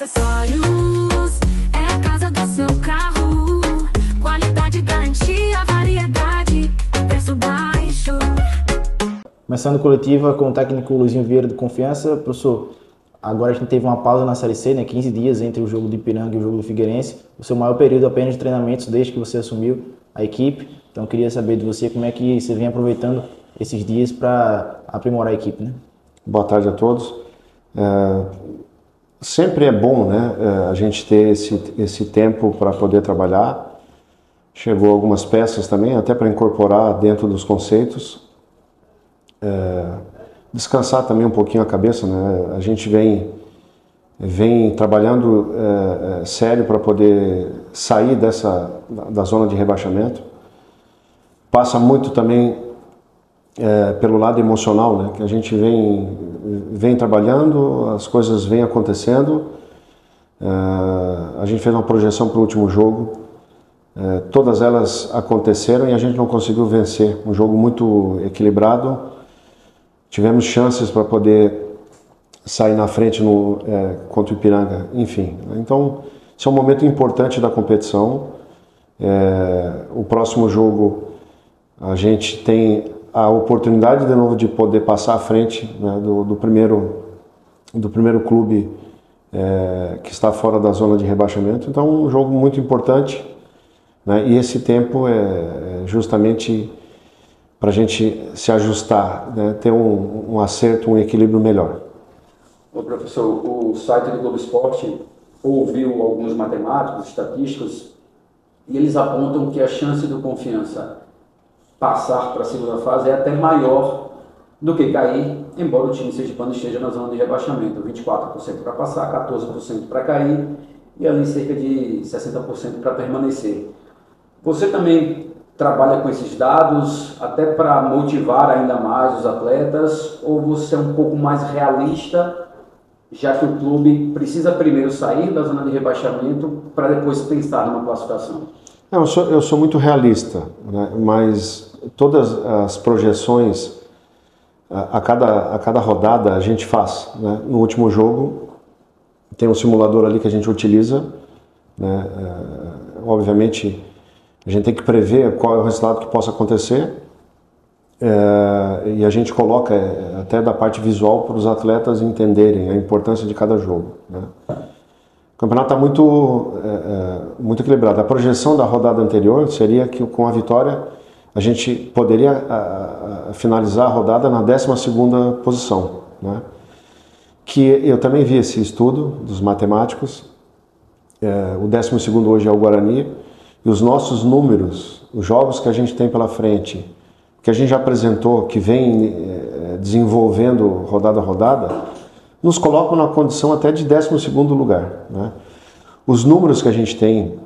Acessórios é a casa do seu carro. Qualidade, garantia, variedade, preço baixo. Começando a coletiva com o técnico Luizinho Vieira do Confiança. Professor, agora a gente teve uma pausa na Série C, né? 15 dias entre o jogo do Ipiranga e o jogo do Figueirense. O seu maior período apenas de treinamentos desde que você assumiu a equipe. Então eu queria saber de você como é que você vem aproveitando esses dias para aprimorar a equipe, né? Boa tarde a todos. Sempre é bom, né, a gente ter esse tempo para poder trabalhar. Chegou algumas peças também, até para incorporar dentro dos conceitos. Descansar também um pouquinho a cabeça, né? A gente vem trabalhando sério para poder sair da zona de rebaixamento. Passa muito também pelo lado emocional, né? Que a gente vem trabalhando, as coisas vêm acontecendo. A gente fez uma projeção para o último jogo, todas elas aconteceram e a gente não conseguiu vencer. Um jogo muito equilibrado, tivemos chances para poder sair na frente contra o Ipiranga, enfim. Então, esse é um momento importante da competição. O próximo jogo a gente tem a oportunidade de novo de poder passar à frente, né, do primeiro clube que está fora da zona de rebaixamento. Então, um jogo muito importante, né, e esse tempo é justamente para a gente se ajustar, né, ter um acerto, um equilíbrio melhor. Ô, professor, o site do Globo Esporte ouviu alguns matemáticos, estatísticos, e eles apontam que a chance do Confiança passar para a segunda fase é até maior do que cair, embora o time sergipano esteja na zona de rebaixamento, 24% para passar, 14% para cair e ali cerca de 60% para permanecer. Você também trabalha com esses dados até para motivar ainda mais os atletas, ou você é um pouco mais realista, já que o clube precisa primeiro sair da zona de rebaixamento para depois pensar numa classificação? Eu sou muito realista, né? Mas todas as projeções, a cada rodada a gente faz, né? No último jogo tem um simulador ali que a gente utiliza, né? Obviamente a gente tem que prever qual é o resultado que possa acontecer, e a gente coloca até da parte visual para os atletas entenderem a importância de cada jogo, né? O campeonato está muito equilibrado. A projeção da rodada anterior seria que com a vitória a gente poderia finalizar a rodada na 12ª posição, né? Que eu também vi esse estudo dos matemáticos. O 12º hoje é o Guarani, e os nossos números, os jogos que a gente tem pela frente, que a gente já apresentou, que vem desenvolvendo rodada a rodada, nos colocam na condição até de 12º lugar, né? Os números que a gente tem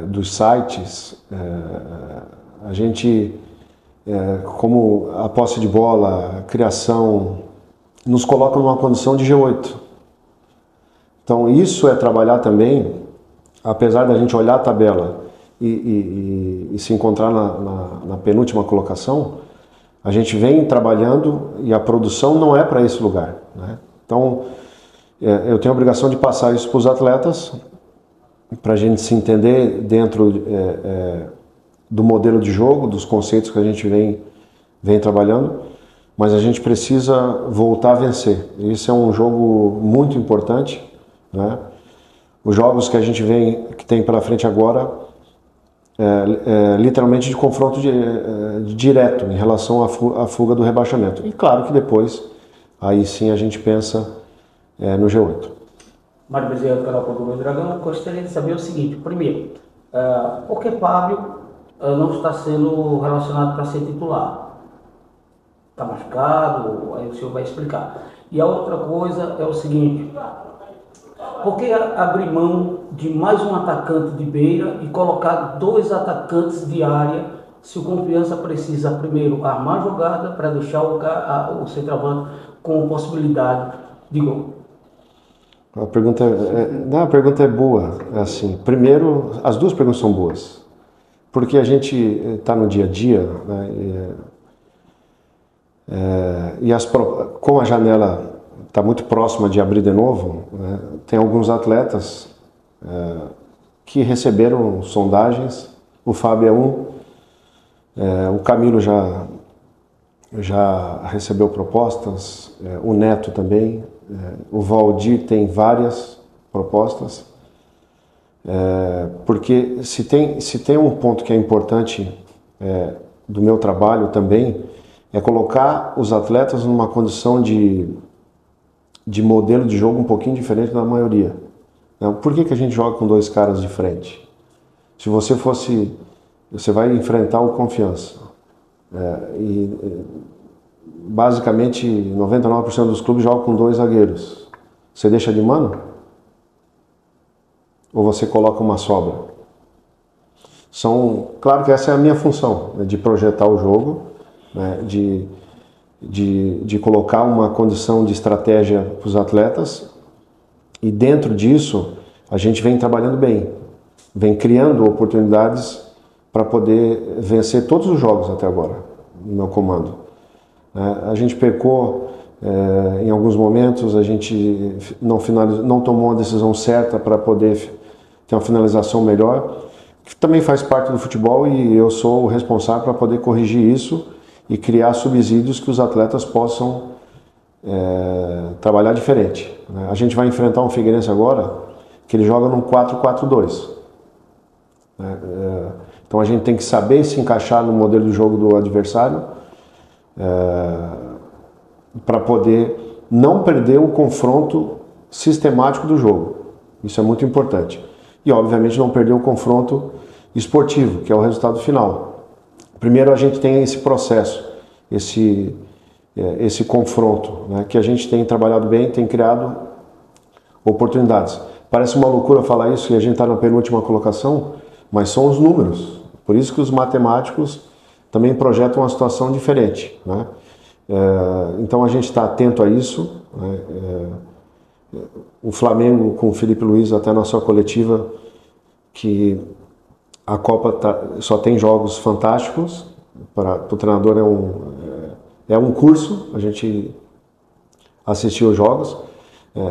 dos sites, a gente, como a posse de bola, a criação, nos coloca numa condição de G8. Então isso é trabalhar também, apesar da gente olhar a tabela e se encontrar na penúltima colocação, a gente vem trabalhando e a produção não é para esse lugar, né? Então, eu tenho a obrigação de passar isso para os atletas, para a gente se entender dentro do modelo de jogo, dos conceitos que a gente vem trabalhando, mas a gente precisa voltar a vencer. Isso é um jogo muito importante, né? Os jogos que a gente que tem pela frente agora, literalmente de confronto direto em relação à fuga do rebaixamento. E claro que depois, aí sim a gente pensa no G8. Mário Bezerra, do canal Portugal do Dragão. Gostaria de saber o seguinte: primeiro, por que Fábio não está sendo relacionado para ser titular? Está machucado? Aí o senhor vai explicar. E a outra coisa é o seguinte: por que abrir mão de mais um atacante de beira e colocar 2 atacantes de área, se o Confiança precisa primeiro armar jogada para deixar o centroavante com possibilidade de gol? A pergunta é boa. Assim, primeiro, as duas perguntas são boas, porque a gente está no dia a dia, né, com a janela está muito próxima de abrir de novo, né? Tem alguns atletas que receberam sondagens. O Fábio é um, o Camilo já recebeu propostas, o Neto também, o Valdir tem várias propostas, porque se tem um ponto que é importante do meu trabalho também, é colocar os atletas numa condição de modelo de jogo um pouquinho diferente da maioria. Por que a gente joga com 2 caras de frente? Se você vai enfrentar o Confiança, basicamente 99% dos clubes jogam com 2 zagueiros. Você deixa de mano? Ou você coloca uma sobra? Claro que essa é a minha função, né, de projetar o jogo, né, de colocar uma condição de estratégia para os atletas, e dentro disso a gente vem trabalhando bem, vem criando oportunidades para poder vencer todos os jogos até agora, no meu comando. A gente pecou em alguns momentos, a gente não tomou uma decisão certa para poder ter uma finalização melhor, que também faz parte do futebol, e eu sou o responsável para poder corrigir isso e criar subsídios que os atletas possam trabalhar diferente. A gente vai enfrentar um Figueirense agora que ele joga num 4-4-2. Então a gente tem que saber se encaixar no modelo de jogo do adversário para poder não perder o confronto sistemático do jogo. Isso é muito importante. E obviamente não perder o confronto esportivo, que é o resultado final. Primeiro a gente tem esse processo, esse confronto, né, que a gente tem trabalhado bem, tem criado oportunidades. Parece uma loucura falar isso e a gente está na penúltima colocação, mas são os números. Por isso que os matemáticos também projetam uma situação diferente, né? Então a gente está atento a isso, né? O Flamengo com o Felipe Luiz até na sua coletiva, que a Copa só tem jogos fantásticos, para o treinador é um curso, a gente assistiu os jogos,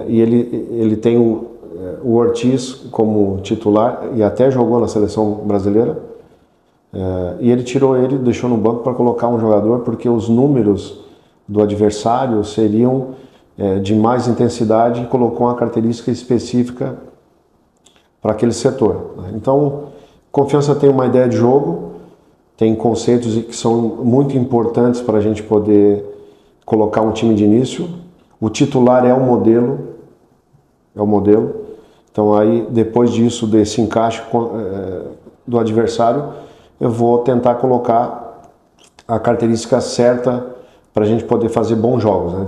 e ele tem o Ortiz como titular e até jogou na seleção brasileira, e ele tirou ele, deixou no banco para colocar um jogador, porque os números do adversário seriam de mais intensidade, e colocou uma característica específica para aquele setor. Então, Confiança tem uma ideia de jogo, tem conceitos que são muito importantes para a gente poder colocar um time de início. O titular é o modelo. Então aí, depois disso, desse encaixe do adversário, eu vou tentar colocar a característica certa para a gente poder fazer bons jogos, né?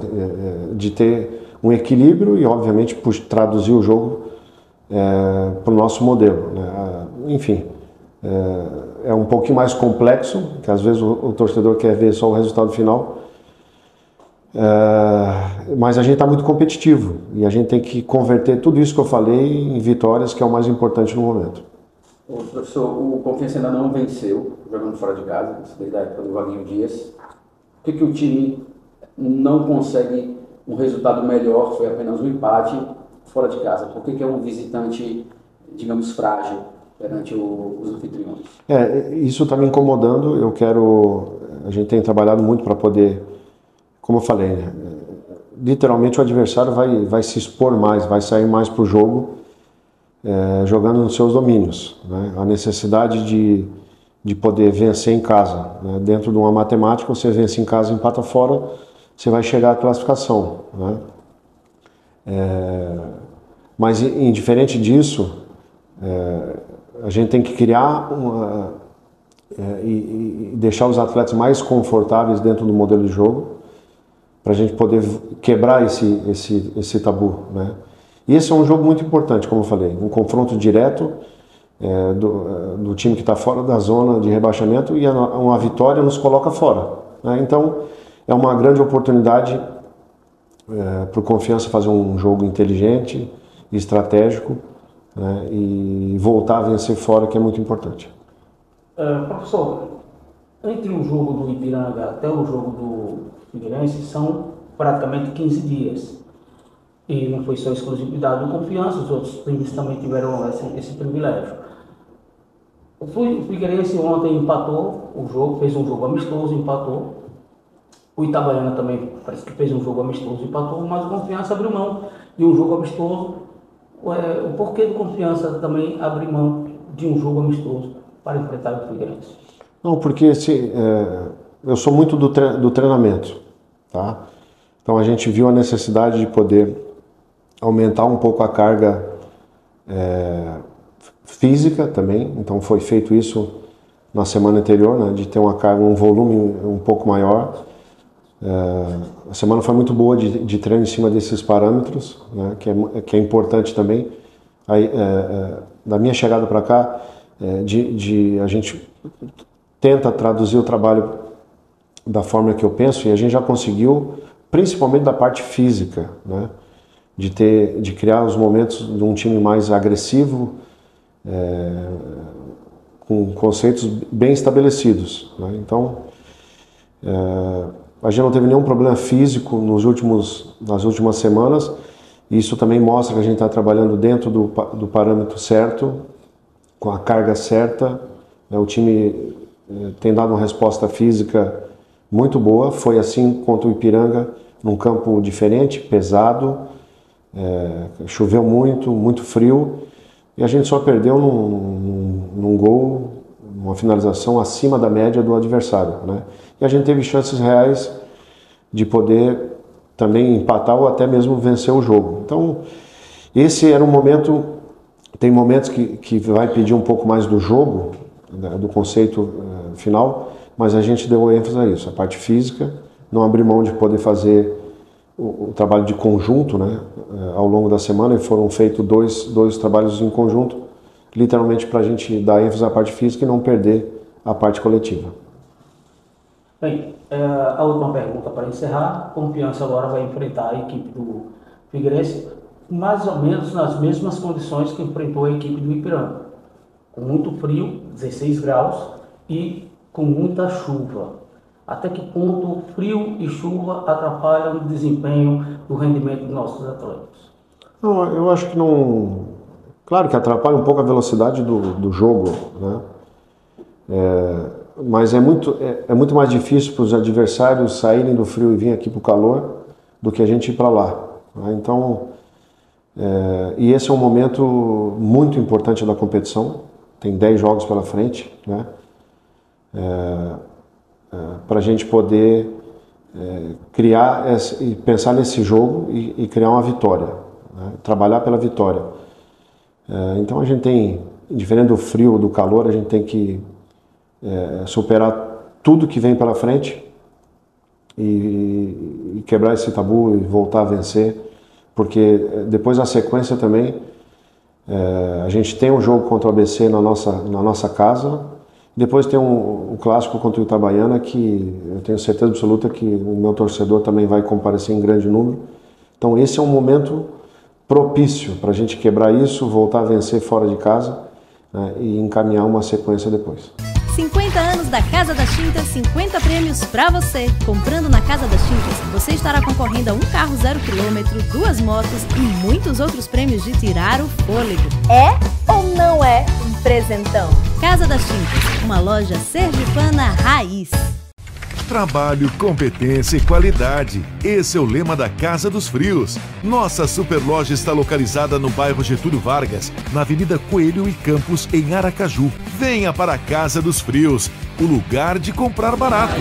De ter um equilíbrio e, obviamente, traduzir o jogo para o nosso modelo, né? Enfim, é um pouquinho mais complexo, que às vezes o torcedor quer ver só o resultado final, mas a gente está muito competitivo e a gente tem que converter tudo isso que eu falei em vitórias, que é o mais importante no momento. O professor, o Confiança ainda não venceu, jogando fora de casa, desde a época do Vaguinho Dias. Por que o time não consegue um resultado melhor? Foi apenas um empate fora de casa. Por que é um visitante, digamos, frágil perante os anfitriões? Isso está me incomodando. A gente tem trabalhado muito para poder, como eu falei, né? Literalmente o adversário vai se expor mais, vai sair mais para o jogo, jogando nos seus domínios, né? A necessidade de poder vencer em casa, né? Dentro de uma matemática, você vence em casa e empata fora, você vai chegar à classificação, né? Mas indiferente disso, a gente tem que criar e deixar os atletas mais confortáveis dentro do modelo de jogo, para a gente poder quebrar esse tabu, né? E esse é um jogo muito importante, como eu falei, um confronto direto do time que está fora da zona de rebaixamento, e uma vitória nos coloca fora, né? Então é uma grande oportunidade para o Confiança fazer um jogo inteligente e estratégico, né? E voltar a vencer fora, que é muito importante. Professor, entre o jogo do Ipiranga até o jogo do Figueirense são praticamente 15 dias. E não foi só exclusividade do Confiança, os outros times também tiveram esse privilégio. O Figueirense ontem empatou o jogo, fez um jogo amistoso, empatou. O Itabaiana também parece que fez um jogo amistoso, empatou, mas o Confiança abriu mão de um jogo amistoso. O porquê do Confiança também abrir mão de um jogo amistoso para enfrentar o Figueirense? Não, porque eu sou muito do treinamento, tá? Então a gente viu a necessidade de poder aumentar um pouco a carga física também, então foi feito isso na semana anterior, né, de ter uma carga, um volume um pouco maior. A semana foi muito boa de treino em cima desses parâmetros, né, que é importante também. Aí, da minha chegada para cá, a gente tenta traduzir o trabalho da forma que eu penso, e a gente já conseguiu, principalmente da parte física, né, de criar os momentos de um time mais agressivo, com conceitos bem estabelecidos, né? Então, a gente não teve nenhum problema físico nas últimas semanas, e isso também mostra que a gente está trabalhando dentro do parâmetro certo, com a carga certa, né? O time tem dado uma resposta física muito boa, foi assim contra o Ipiranga, num campo diferente, pesado, choveu muito frio, e a gente só perdeu num gol, uma finalização acima da média do adversário, né? E a gente teve chances reais de poder também empatar ou até mesmo vencer o jogo. Então, esse era um momento, tem momentos que vai pedir um pouco mais do jogo, né, do conceito final, mas a gente deu ênfase a isso, a parte física, não abrir mão de poder fazer o trabalho de conjunto, né, ao longo da semana, e foram feitos dois trabalhos em conjunto, literalmente para a gente dar ênfase à parte física e não perder a parte coletiva. Bem, a última pergunta para encerrar. Confiança agora vai enfrentar a equipe do Figueirense mais ou menos nas mesmas condições que enfrentou a equipe do Ipiranga, com muito frio, 16 graus, e com muita chuva. Até que ponto frio e chuva atrapalham o desempenho do rendimento dos nossos atletas? Não, eu acho que não. Claro que atrapalha um pouco a velocidade do jogo, né? Mas é muito mais difícil para os adversários saírem do frio e virem aqui para o calor do que a gente ir para lá, né? Então, e esse é um momento muito importante da competição. Tem 10 jogos pela frente, né? Para a gente poder criar e pensar nesse jogo e criar uma vitória, né? Trabalhar pela vitória. Então a gente tem, diferente do frio ou do calor, a gente tem que superar tudo que vem pela frente e quebrar esse tabu e voltar a vencer, porque depois na sequência também a gente tem um jogo contra o ABC na nossa casa. Depois tem um clássico contra o Itabaiana, que eu tenho certeza absoluta que o meu torcedor também vai comparecer em grande número. Então esse é um momento propício para a gente quebrar isso, voltar a vencer fora de casa, né, e encaminhar uma sequência depois. 50 anos da Casa das Tintas, 50 prêmios pra você. Comprando na Casa das Tintas, você estará concorrendo a um carro 0 km, 2 motos e muitos outros prêmios de tirar o fôlego. É ou não é um presentão? Casa das Tintas, uma loja sergipana raiz. Trabalho, competência e qualidade. Esse é o lema da Casa dos Frios. Nossa superloja está localizada no bairro Getúlio Vargas, na Avenida Coelho e Campos, em Aracaju. Venha para a Casa dos Frios, o lugar de comprar barato.